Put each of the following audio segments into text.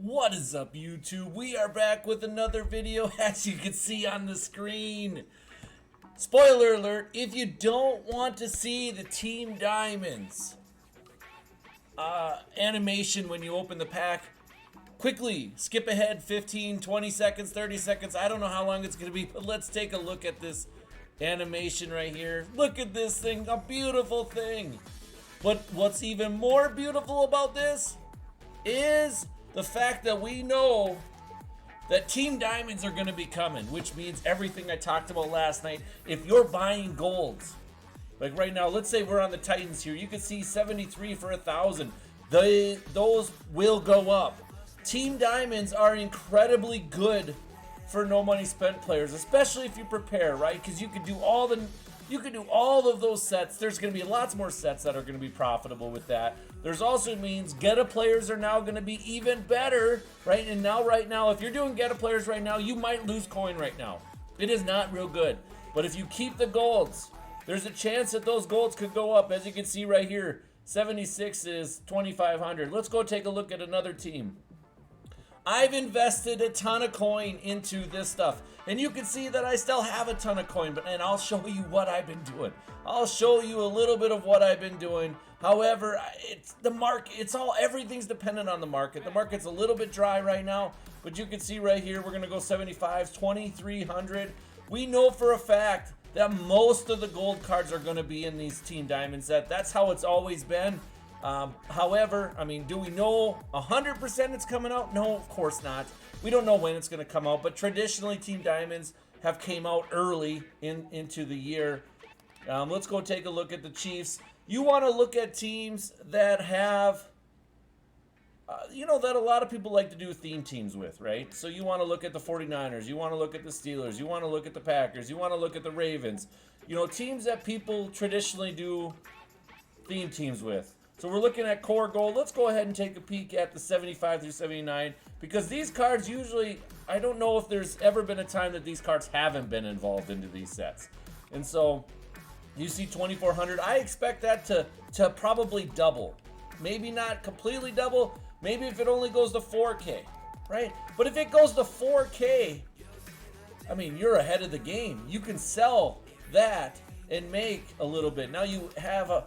What is up, YouTube? We are back with another video, as you can see on the screen. Spoiler alert, if you don't want to see the Team Diamonds animation when you open the pack, quickly skip ahead 15, 20 seconds, 30 seconds. I don't know how long it's going to be, but let's take a look at this animation right here. Look at this thing, a beautiful thing. But what's even more beautiful about this is the fact that we know that Team Diamonds are going to be coming, which means everything I talked about last night. If you're buying golds, like right now, let's say we're on the Titans here, you can see 73 for 1,000. Those will go up. Team Diamonds are incredibly good for no money spent players, especially if you prepare, right? Because you can do all of those sets. There's going to be lots more sets that are going to be profitable with that. There's also means Geta players are now going to be even better, right? And now, right now, if you're doing Geta players right now, you might lose coin right now. It is not real good. But if you keep the golds, there's a chance that those golds could go up. As you can see right here, 76 is 2,500. Let's go take a look at another team. I've invested a ton of coin into this stuff, and you can see that I still have a ton of coin, and I'll show you what I've been doing. I'll show you a little bit of what I've been doing. However, it's the market. Everything's dependent on the market. The market's a little bit dry right now, but you can see right here, we're gonna go 75s, 2,300. We know for a fact that most of the gold cards are gonna be in these Team Diamond set. That's how it's always been. However, I mean, do we know 100% it's coming out? No, of course not. We don't know when it's going to come out, but traditionally Team Diamonds have came out early into the year. Let's go take a look at the Chiefs. You want to look at teams that have, that a lot of people like to do theme teams with, right? So you want to look at the 49ers. You want to look at the Steelers. You want to look at the Packers. You want to look at the Ravens. Teams that people traditionally do theme teams with. So we're looking at core gold. Let's go ahead and take a peek at the 75 through 79, because these cards usually, I don't know if there's ever been a time that these cards haven't been involved into these sets. And so you see 2,400. I expect that to probably double. Maybe not completely double. Maybe if it only goes to 4K, right? But if it goes to 4K, I mean, you're ahead of the game. You can sell that and make a little bit. Now you have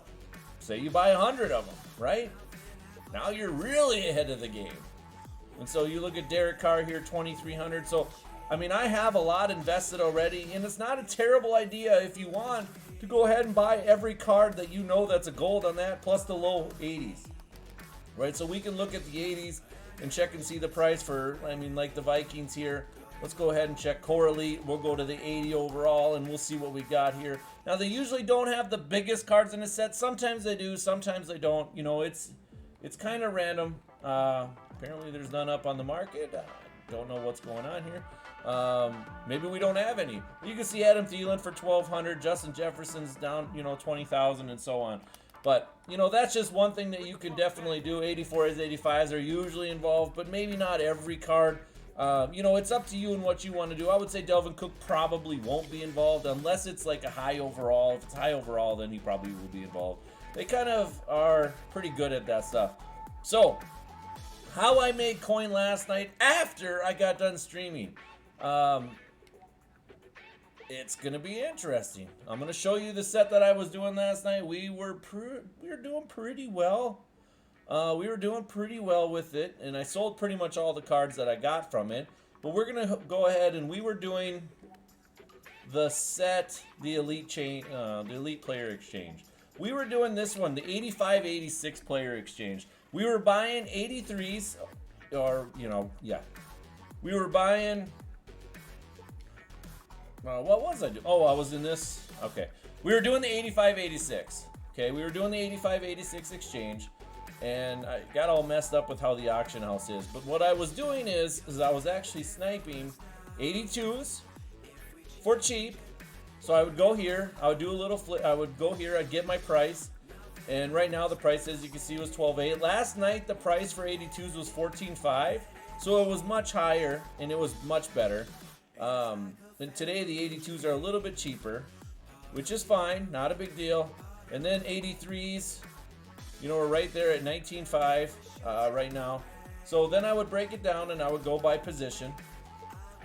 say you buy 100 of them, right? Now you're really ahead of the game. And so you look at Derek Carr here, 2,300. So, I mean, I have a lot invested already, and it's not a terrible idea if you want to go ahead and buy every card that you know that's a gold on that, plus the low 80s, right? So we can look at the 80s and check and see the price for, I mean, like the Vikings here. Let's go ahead and check Core Elite. We'll go to the 80 overall, and we'll see what we got here. Now, they usually don't have the biggest cards in a set. Sometimes they do, sometimes they don't. It's kind of random. Apparently, there's none up on the market. Don't know what's going on here. Maybe we don't have any. You can see Adam Thielen for 1,200. Justin Jefferson's down, 20,000, and so on. But, that's just one thing that you can definitely do. 84s, 85s are usually involved, but maybe not every card. It's up to you and what you want to do. I would say Delvin Cook probably won't be involved unless it's like a high overall. If it's high overall, then he probably will be involved. They kind of are pretty good at that stuff. So, how I made coin last night after I got done streaming. It's going to be interesting. I'm going to show you the set that I was doing last night. We were doing pretty well. We were doing pretty well with it, and I sold pretty much all the cards that I got from it. But we're going to go ahead, and we were doing the set, the Elite Player Exchange. We were doing this one, the 85-86 Player Exchange. We were buying 83s, We were buying, what was I doing? Oh, I was in this, okay. We were doing the 85-86, okay? We were doing the 85-86 exchange. And I got all messed up with how the auction house is. But what I was doing is I was actually sniping 82s for cheap. So I would go here, I would do a little flip, I would go here, I'd get my price. And right now the price, as you can see, was 12.8. Last night the price for 82s was 14.5. So it was much higher and it was much better. And today the 82s are a little bit cheaper, which is fine, not a big deal. And then 83s, we're right there at 19.5 right now. So then I would break it down and I would go by position.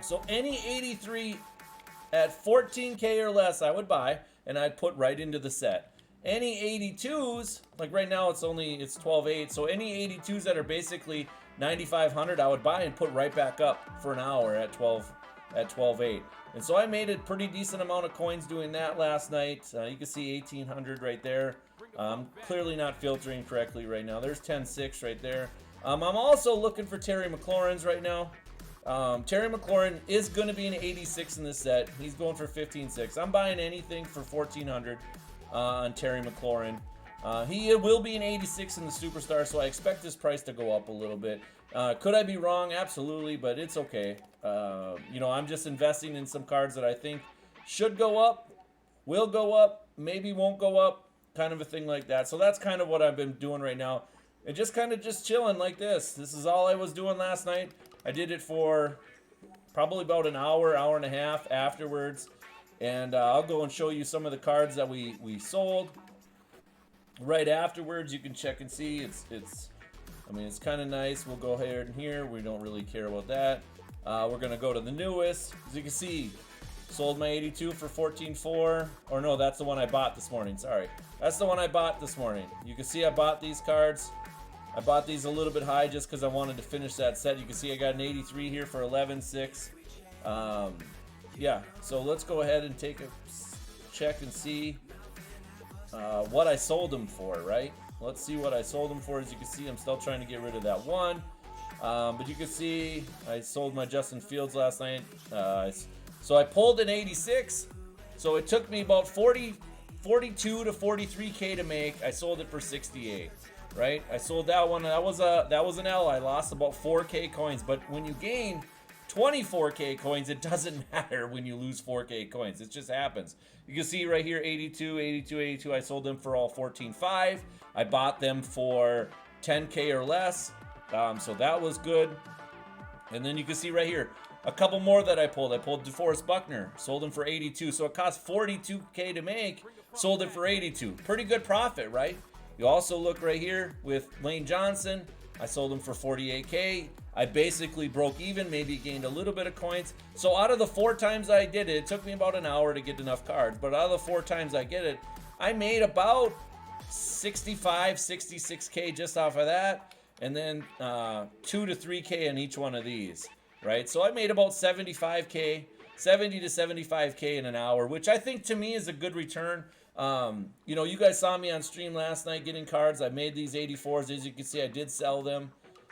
So any 83 at 14K or less I would buy, and I'd put right into the set. Any 82s, like right now it's 12.8, so any 82s that are basically 9,500 I would buy and put right back up for an hour at 12.8. And so I made a pretty decent amount of coins doing that last night. You can see 1,800 right there. Clearly not filtering correctly right now. There's 10.6 right there. I'm also looking for Terry McLaurin's right now. Terry McLaurin is going to be an 86 in this set. He's going for 15.6. I'm buying anything for 1,400 on Terry McLaurin. He will be an 86 in the Superstar, so I expect his price to go up a little bit. Could I be wrong? Absolutely, but it's okay. I'm just investing in some cards that I think should go up, will go up, maybe won't go up, kind of a thing like that. So that's kind of what I've been doing right now. And just kind of just chilling like this. This is all I was doing last night. I did it for probably about an hour, hour and a half afterwards. And I'll go and show you some of the cards that we sold right afterwards. You can check and see. It's kind of nice. We'll go ahead and here. We don't really care about that. We're going to go to the newest. As you can see, sold my 82 for 14.4. Or no, that's the one I bought this morning. Sorry. That's the one I bought this morning. You can see I bought these cards. I bought these a little bit high just because I wanted to finish that set. You can see I got an 83 here for 11.6. Yeah, so let's go ahead and take a check and see what I sold them for, right? Let's see what I sold them for. As you can see, I'm still trying to get rid of that one. But you can see I sold my Justin Fields last night. So I pulled an 86. So it took me about 42 to 43K to make. I sold it for 68. Right? I sold that one. That was an L. I lost about 4K coins. But when you gain 24K coins, it doesn't matter when you lose 4K coins. It just happens. You can see right here, 82, 82, 82. I sold them for all 14.5. I bought them for 10K or less. So that was good. And then you can see right here, a couple more that I pulled. I pulled DeForest Buckner. Sold him for 82. So it cost 42K to make. Sold it for 82. Pretty good profit, right? You also look right here with Lane Johnson. I sold him for 48K. I basically broke even, maybe gained a little bit of coins. So out of the 4 times I did it, it took me about an hour to get enough cards. But out of the 4 times I get it, I made about 65, 66K just off of that. And then 2 to 3K on each one of these, right? So I made about 75K, 70 to 75K in an hour, which I think to me is a good return. You guys saw me on stream last night getting cards. I made these 84s. As you can see, I did sell them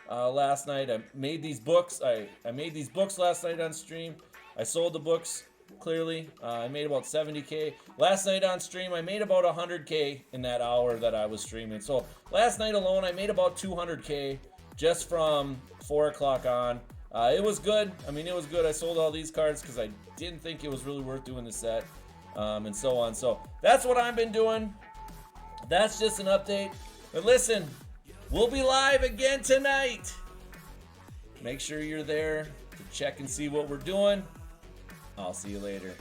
last night. I made these books. I made these books last night on stream. I sold the books, clearly. I made about 70K. Last night on stream, I made about 100K in that hour that I was streaming. So last night alone, I made about 200K just from 4 o'clock on. It was good. It was good. I sold all these cards because I didn't think it was really worth doing the set. And so on. So that's what I've been doing. That's just an update. But listen, we'll be live again tonight. Make sure you're there to check and see what we're doing. I'll see you later.